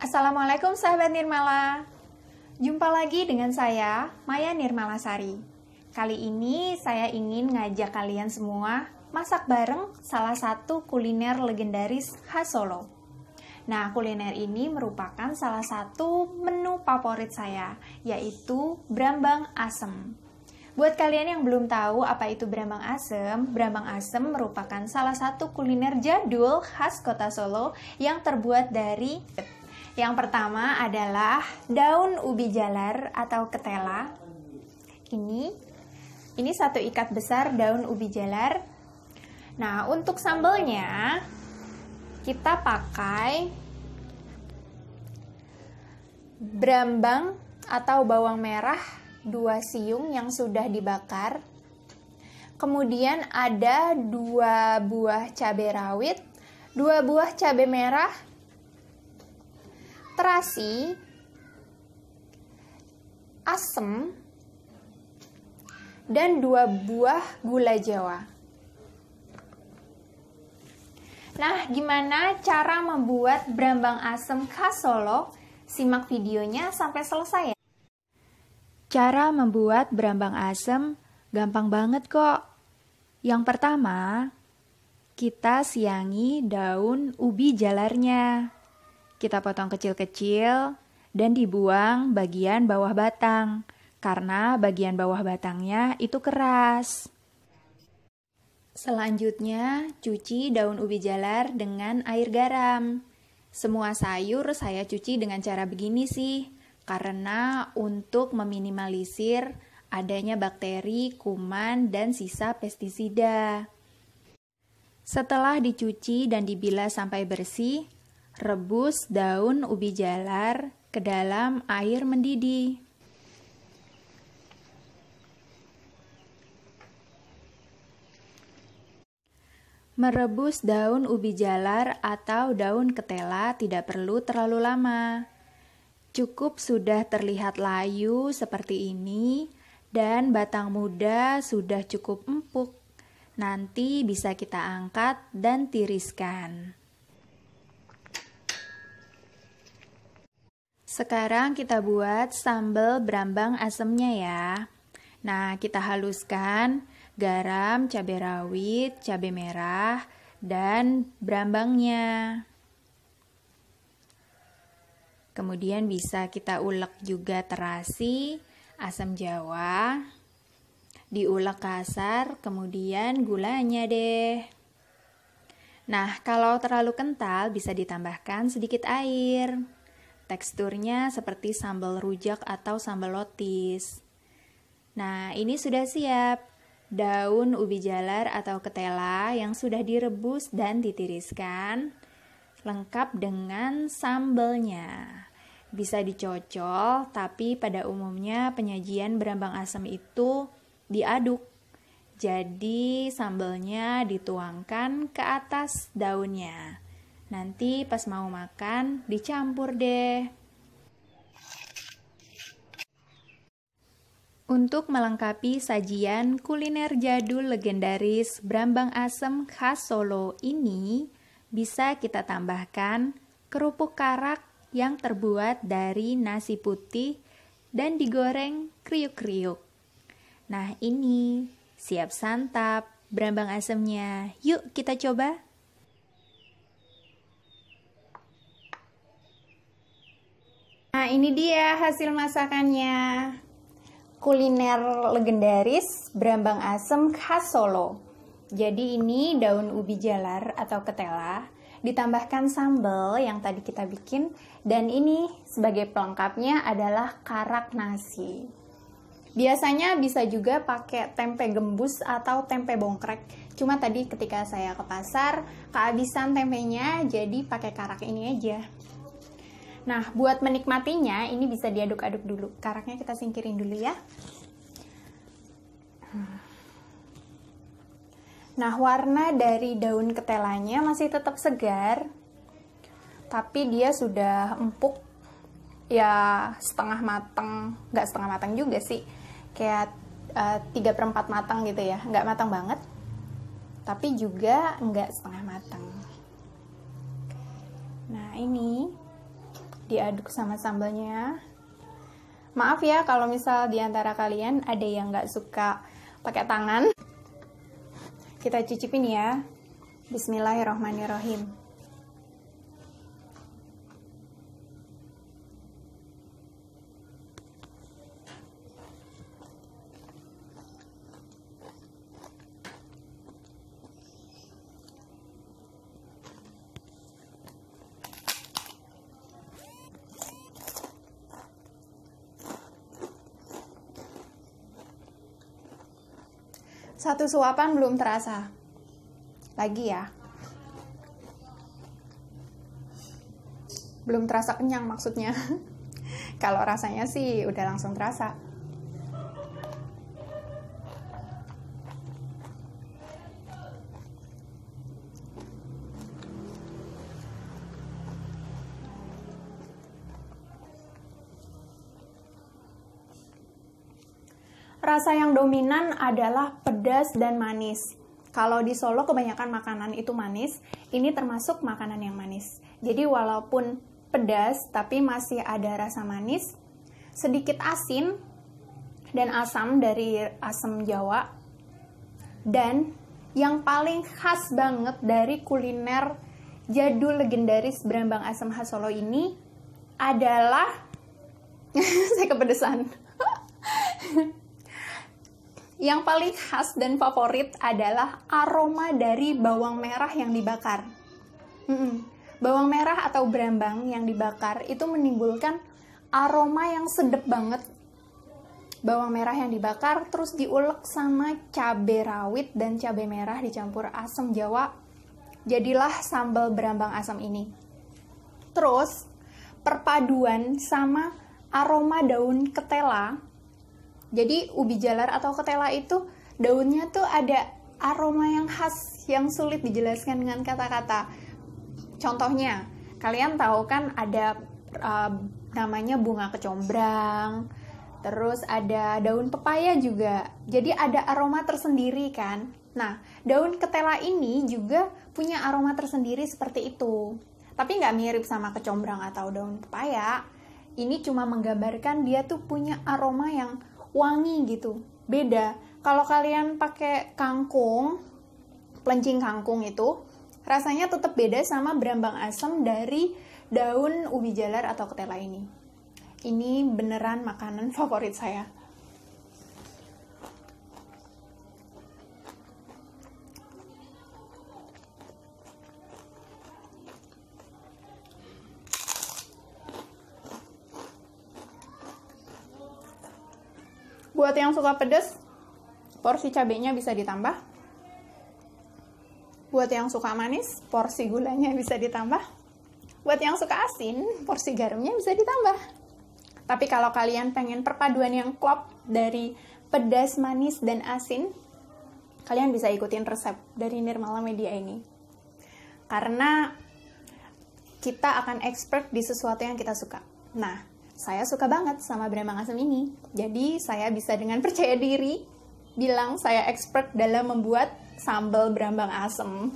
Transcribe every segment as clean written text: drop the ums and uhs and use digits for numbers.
Assalamualaikum sahabat Nirmala. Jumpa lagi dengan saya, Maya Nirmalasari. Kali ini saya ingin ngajak kalian semua masak bareng salah satu kuliner legendaris khas Solo. Nah, kuliner ini merupakan salah satu menu favorit saya, yaitu brambang asem. Buat kalian yang belum tahu apa itu brambang asem merupakan salah satu kuliner jadul khas kota Solo yang terbuat dari yang pertama adalah daun ubi jalar atau ketela. Ini satu ikat besar daun ubi jalar. Nah, untuk sambalnya kita pakai brambang atau bawang merah 2 siung yang sudah dibakar. Kemudian ada 2 buah cabai rawit, 2 buah cabai merah, terasi, asem, dan 2 buah gula Jawa. Nah, gimana cara membuat brambang asem khas Solo? Simak videonya sampai selesai ya. Cara membuat brambang asem gampang banget kok. Yang pertama, kita siangi daun ubi jalarnya. Kita potong kecil-kecil dan dibuang bagian bawah batang, karena bagian bawah batangnya itu keras. Selanjutnya, cuci daun ubi jalar dengan air garam. Semua sayur saya cuci dengan cara begini sih, karena untuk meminimalisir adanya bakteri, kuman, dan sisa pestisida. Setelah dicuci dan dibilas sampai bersih, rebus daun ubi jalar ke dalam air mendidih. Merebus daun ubi jalar atau daun ketela tidak perlu terlalu lama. Cukup sudah terlihat layu seperti ini dan batang muda sudah cukup empuk. Nanti bisa kita angkat dan tiriskan. Sekarang kita buat sambal brambang asemnya ya. Nah, kita haluskan garam, cabai rawit, cabai merah, dan brambangnya. Kemudian bisa kita ulek juga terasi, asam jawa, diulek kasar, kemudian gulanya deh. Nah, kalau terlalu kental bisa ditambahkan sedikit air. Teksturnya seperti sambal rujak atau sambal lotis. Nah, ini sudah siap. Daun ubi jalar atau ketela yang sudah direbus dan ditiriskan, lengkap dengan sambalnya. Bisa dicocol, tapi pada umumnya penyajian brambang asem itu diaduk. Jadi sambalnya dituangkan ke atas daunnya. Nanti pas mau makan dicampur deh. Untuk melengkapi sajian kuliner jadul legendaris brambang asem khas Solo ini, bisa kita tambahkan kerupuk karak yang terbuat dari nasi putih dan digoreng kriuk-kriuk. Nah, ini siap santap brambang asemnya. Yuk kita coba. Nah, ini dia hasil masakannya. Kuliner legendaris brambang asem khas Solo. Jadi ini daun ubi jalar atau ketela, ditambahkan sambal yang tadi kita bikin, dan ini sebagai pelengkapnya adalah karak nasi. Biasanya bisa juga pakai tempe gembus atau tempe bongkrek. Cuma tadi ketika saya ke pasar, kehabisan tempenya, jadi pakai karak ini aja. Nah, buat menikmatinya, ini bisa diaduk-aduk dulu. Karaknya kita singkirin dulu ya. Nah, warna dari daun ketelanya masih tetap segar, tapi dia sudah empuk, ya setengah matang, nggak setengah matang juga sih, kayak 3/4 matang gitu ya, nggak matang banget, tapi juga nggak setengah matang. Nah, ini diaduk sama sambalnya. Maaf ya kalau misal diantara kalian ada yang nggak suka pakai tangan. Kita cicipin ya. Bismillahirrohmanirrohim. Satu suapan belum terasa. Lagi ya. Belum terasa kenyang maksudnya. Kalau rasanya sih udah langsung terasa. Rasa yang dominan adalah pedas dan manis. Kalau di Solo kebanyakan makanan itu manis, ini termasuk makanan yang manis. Jadi walaupun pedas, tapi masih ada rasa manis, sedikit asin, dan asam dari asam Jawa. Dan yang paling khas banget dari kuliner jadul legendaris Brambang Asem khas Solo ini adalah, saya kepedesan. Yang paling khas dan favorit adalah aroma dari bawang merah yang dibakar. Bawang merah atau brambang yang dibakar itu menimbulkan aroma yang sedap banget. Bawang merah yang dibakar terus diulek sama cabai rawit dan cabai merah dicampur asam Jawa. Jadilah sambal brambang asam ini. Terus perpaduan sama aroma daun ketela. Jadi ubi jalar atau ketela itu daunnya tuh ada aroma yang khas yang sulit dijelaskan dengan kata-kata. Contohnya, kalian tahu kan ada namanya bunga kecombrang, terus ada daun pepaya juga. Jadi ada aroma tersendiri kan. Nah, daun ketela ini juga punya aroma tersendiri seperti itu. Tapi nggak mirip sama kecombrang atau daun pepaya. Ini cuma menggambarkan dia tuh punya aroma yang wangi gitu, beda. Kalau kalian pakai kangkung, pelencing kangkung itu, rasanya tetap beda sama brambang asem dari daun ubi jalar atau ketela ini. Ini beneran makanan favorit saya. Buat yang suka pedas, porsi cabenya bisa ditambah. Buat yang suka manis, porsi gulanya bisa ditambah. Buat yang suka asin, porsi garamnya bisa ditambah. Tapi kalau kalian pengen perpaduan yang klop dari pedas, manis, dan asin, kalian bisa ikutin resep dari Nirmala Media ini. Karena kita akan expert di sesuatu yang kita suka. Nah, saya suka banget sama brambang asem ini. Jadi saya bisa dengan percaya diri bilang saya expert dalam membuat sambal brambang asem.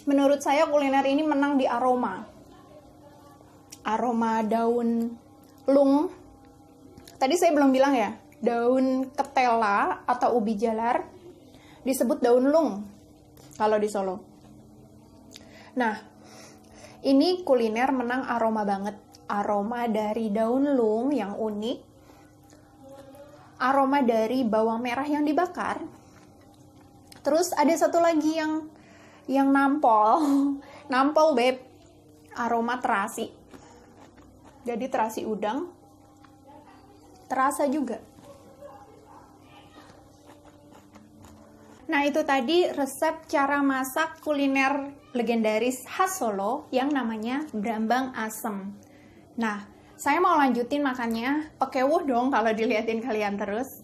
Menurut saya kuliner ini menang di aroma. Aroma daun lung. Tadi saya belum bilang ya, daun ketela atau ubi jalar disebut daun lung kalau di Solo. Nah, ini kuliner menang aroma banget. Aroma dari daun lung yang unik, aroma dari bawang merah yang dibakar, terus ada satu lagi yang nampol beb, aroma terasi. Jadi terasi udang terasa juga. Nah, itu tadi resep cara masak kuliner legendaris khas Solo yang namanya brambang asem. Nah, saya mau lanjutin makannya, pekewuh dong kalau diliatin kalian terus.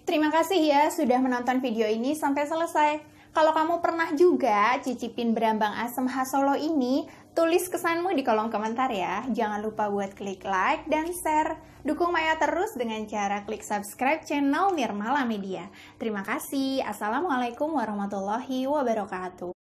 Terima kasih ya sudah menonton video ini sampai selesai. Kalau kamu pernah juga cicipin berambang asem khas Solo ini, tulis kesanmu di kolom komentar ya. Jangan lupa buat klik like dan share. Dukung Maya terus dengan cara klik subscribe channel Nirmala Media. Terima kasih. Assalamualaikum warahmatullahi wabarakatuh.